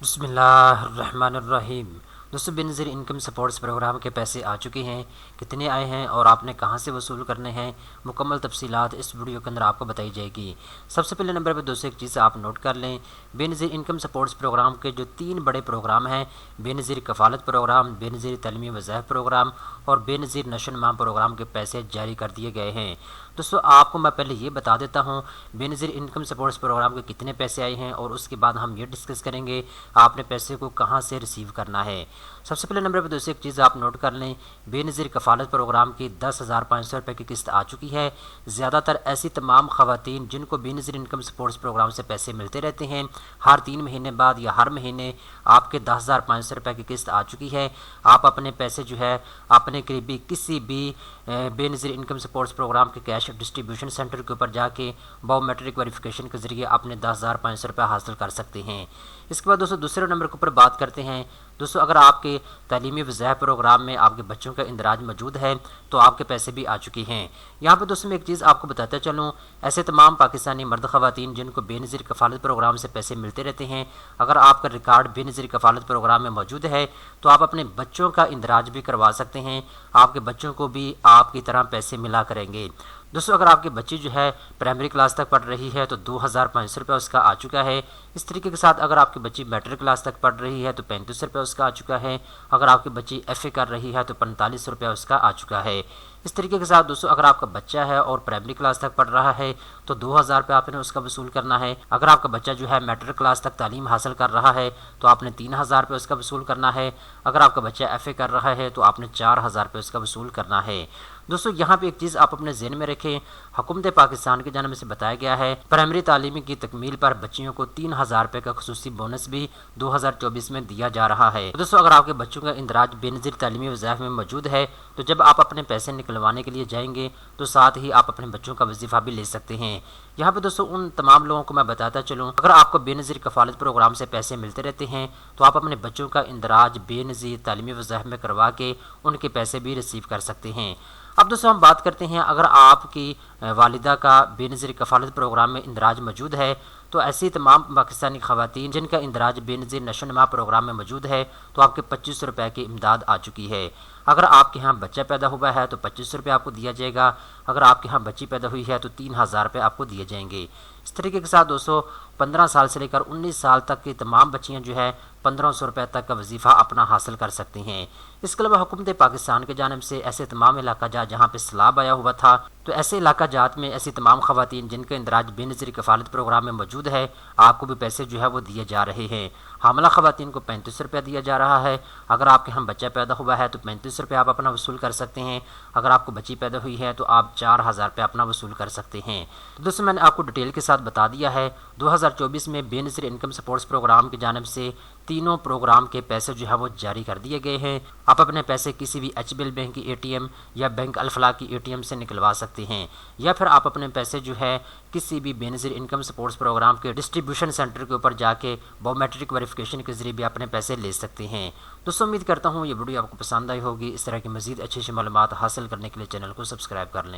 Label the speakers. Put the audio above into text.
Speaker 1: बिस्मिल्लाहिर्रहमानिर्रहीम। दोस्तों, Benazir income supports programme के पैसे आ चुके हैं, कितने आए हैं और आपने कहां से वसूल करने हैं, मुकम्मल तफसीलात इस वीडियो के अंदर आपको बताई जाएगी। सबसे पहले नंबर पर दोस्तों एक चीज़ आप नोट कर लें, बेनज़ीर इनकम सपोर्ट्स प्रोग्राम के जो 3 बड़े प्रोग्राम हैं, बेनज़ीर कफ़ालत प्रोग्राम, बेनज़ीर तालीमी वज़ाइफ प्रोग्राम और बेनज़ीर नशोनुमा प्रोग्राम के पैसे जारी कर दिए गए हैं। दोस्तों, आपको मैं पहले ये बता देता हूँ बेनज़ीर इनकम सपोर्ट्स प्रोग्राम के कितने पैसे आए हैं और उसके बाद हम ये डिस्कस करेंगे आपने पैसे को कहाँ से रिसीव करना है। सबसे पहले नंबर पर दोस्तों एक चीज़ आप नोट कर लें, बेनज़ीर कफ़ालत प्रोग्राम की 10,500 रुपये की किस्त आ चुकी है। ज़्यादातर ऐसी तमाम ख़वातीन जिनको बेनज़ीर इनकम सपोर्ट्स प्रोग्राम से पैसे मिलते रहते हैं, हर 3 महीने बाद या हर महीने आपके 10,500 रुपये की किस्त आ चुकी है। आप अपने पैसे जो है अपने करीबी किसी भी बेनज़ीर इनकम सपोर्ट्स प्रोग्राम के कैश डिस्ट्रीब्यूशन सेंटर के ऊपर जाके बायोमेट्रिक वेरिफिकेशन के ज़रिए अपने 10,500 रुपये हासिल कर सकते हैं। इसके बाद दोस्तों दूसरे नंबर के ऊपर बात करते हैं। दोस्तों, अगर आपके तालीमी वज़ाइफ प्रोग्राम में आपके बच्चों का इंदराज मौजूद है तो आपके पैसे भी आ चुके हैं। यहाँ पर दोस्तों मैं एक चीज़ आपको बताता चलूँ, ऐसे तमाम पाकिस्तानी मर्द ख़वातीन जिनको बेनज़ीर कफ़ालत प्रोग्राम से पैसे मिलते रहते हैं, अगर आपका रिकॉर्ड बेनज़ीर कफ़ालत प्रोग्राम में मौजूद है तो आप अपने बच्चों का इंदराज भी करवा सकते हैं। आपके बच्चों को भी आपकी तरह पैसे मिला करेंगे। दोस्तों, अगर आपके बच्ची जो है प्राइमरी क्लास तक पढ़ रही है तो 2,500 रुपये उसका आ चुका है। इस तरीके के साथ अगर आपकी बच्ची मैट्रिक क्लास तक पढ़ रही है तो 35 रुपये उसका आ चुका है। अगर आपकी बच्ची FA कर रही है तो 45 रुपये उसका आ चुका है। इस तरीके के साथ दोस्तों अगर आपका बच्चा है और प्राइमरी क्लास तक पढ़ रहा है तो 2,000 रुपये आपने उसका वसूल करना है। अगर आपका बच्चा जो है मैट्रिक क्लास तक तालीम हासिल कर रहा है तो आपने 3,000 रुपये उसका वसूल करना है। अगर आपका बच्चा FA कर रहा है तो आपने 4,000 रुपये उसका वसूल करना है। दोस्तों, यहाँ पे एक चीज़ आप अपने ज़हन में रखें, हुकूमत पाकिस्तान की जानिब से बताया गया है प्राइमरी तालीमी की तकमील पर बच्चियों को 3,000 रुपये का खुसूसी बोनस भी 2024 में दिया जा रहा है। तो दोस्तों, अगर आपके बच्चों का इंदराज बेनज़ीर तालीमी वज़ाइफ में मौजूद है तो जब आप अपने पैसे निकलवाने के लिए जाएंगे तो साथ ही आप अपने बच्चों का वजीफ़ा भी ले सकते हैं। यहाँ पे दोस्तों उन तमाम लोगों को मैं बताता चलूँ, अगर आपको बेनज़ीर कफ़ालत प्रोग्राम से पैसे मिलते रहते हैं तो आप अपने बच्चों का इंदराज बेनज़ीर तालीमी वज़ाइफ में करवा के उनके पैसे भी रिसीव कर सकते हैं। अब दोस्तों हम बात करते हैं, अगर आपकी वालिदा का बेनज़ीर कफ़ालत प्रोग्राम में इंदराज मौजूद है तो ऐसी तमाम पाकिस्तानी ख़वातीन जिनका इंदराज बेनज़ीर नशोनुमा प्रोग्राम में मौजूद है तो आपके 25 रुपये की इमदाद आ चुकी है। अगर आपके यहाँ बच्चा पैदा हुआ है तो 25 रुपये आपको दिया जाएगा। अगर आपके यहाँ बच्ची पैदा हुई है तो 3,000 रुपये आपको दिए जाएंगे। इस तरीके के साथ दोस्तों 15 साल से लेकर 19 साल तक की तमाम बच्चियाँ जो है 1,500 रुपये तक का वजीफ़ा अपना हासिल कर सकती हैं। इसके अलावा हुकूमत पाकिस्तान की जानिब से ऐसे तमाम इलाका जात जहाँ पे सैलाब आया हुआ था तो ऐसे इलाका जात में ऐसी तमाम ख़वातीन जिनके इंदराज बेनज़ीर कफ़ालत प्रोग्राम में मौजूद है आपको भी पैसे जो है वो दिए जा रहे हैं। हामला ख़वातीन को 35 रुपये दिया जा रहा है। अगर आपके यहाँ बच्चा पैदा हुआ है तो 35 रुपये आप अपना वसूल कर सकते हैं। अगर आपको बच्ची पैदा हुई है तो आप 4,000 रुपये अपना वसूल कर सकते हैं। तो दोस्तों मैंने आपको डिटेल के साथ बता दिया है 2024 में बेनज़ीर इनकम सपोर्ट्स प्रोग्राम की जानिब से तीनों प्रोग्राम के पैसे जो है वो जारी कर दिए गए हैं। आप अपने पैसे किसी भी HBL बैंक की ATM या बैंक अल-फलाह की ATM से निकलवा सकते हैं या फिर आप अपने पैसे जो है किसी भी बेनज़ीर इनकम सपोर्ट्स प्रोग्राम के डिस्ट्रीब्यूशन सेंटर के ऊपर जाके बायोमेट्रिक वेरिफिकेशन के ज़रिए भी अपने पैसे ले सकते हैं। दोस्तों उम्मीद करता हूँ ये वीडियो आपको पसंद आई होगी। इस तरह की मज़ीद अच्छी मालूमात हासिल करने के लिए चैनल को सब्सक्राइब कर लें।